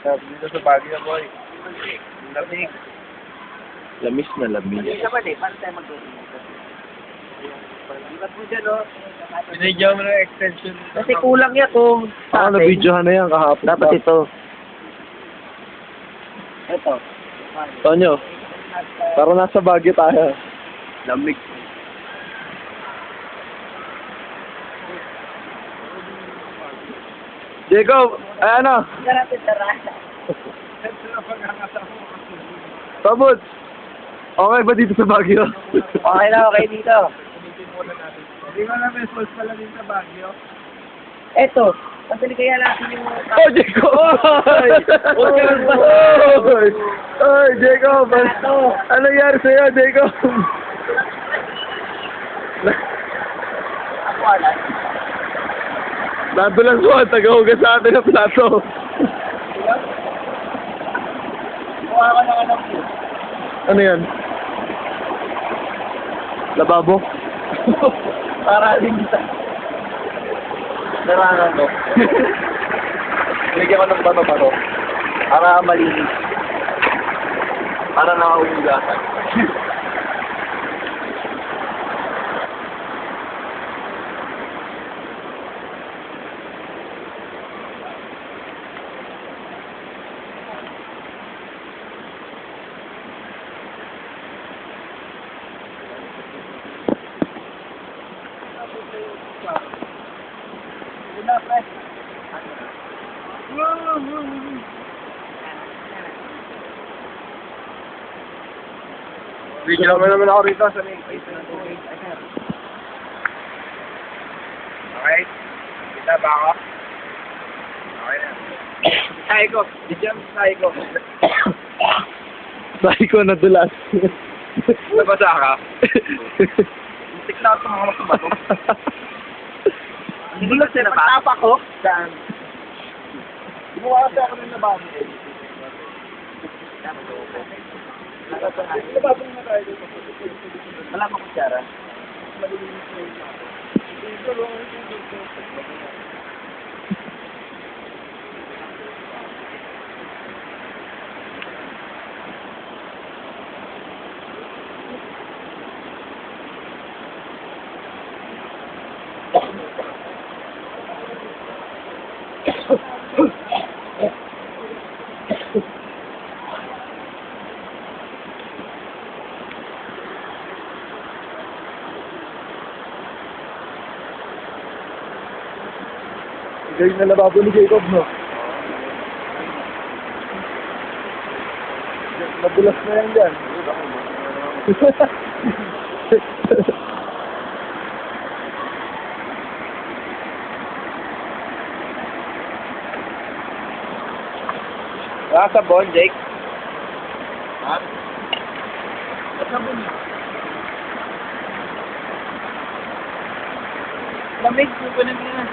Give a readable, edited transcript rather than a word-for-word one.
Sabi dito sa Baguio, boy. Lamig. Lamis na lamis. Hindi naman eh, paano tayo mag-iingat? Ibat mo dyan, no? Binigyan mo ng extension. Kasi kulang yan kung Ako na-videohan na yan kahapon. Dapat ito. Ito. Tonyo, parang nasa Baguio tayo. Lamig. Jacob, ay ano? Garapit na rasa. Tabot! Okay ba dito sa Baguio? Okay na, okay dito. Hindi ko alam, may falls pala din sa Baguio. Ito. Pasali kaya natin yung... Oh, Jacob! Oy! Oy! Oy, Jacob! Ano nangyari sa'yo, Jacob? Ako alam. Nadulas mo, taga-hugas sa atin ng plato. Kuha ka na alam ko. Ano yan? Lababo? Para din kita. Narangan ko. Binigyan ko ng bato-bato. Para malinis. Para nakaugasan. Video mo naman ako rito sa may face ng tubig. Okay? Kita ba ako? Okay na. Sahi ko. Video mo sahi ko. Sabi ko nadulas. Nabasa ka? Tikla ako mga masubato. Hindi ko sila pa. Tapa ko. Saan? Gumawa kasi ako ng nabasa eh. Wala mo kutsara. Galing na lababo ni Jacob, no? Nadulas na yan dyan. Wala sa bon, Jake? Ha? Sa bon. Lamig, kukunin mo na.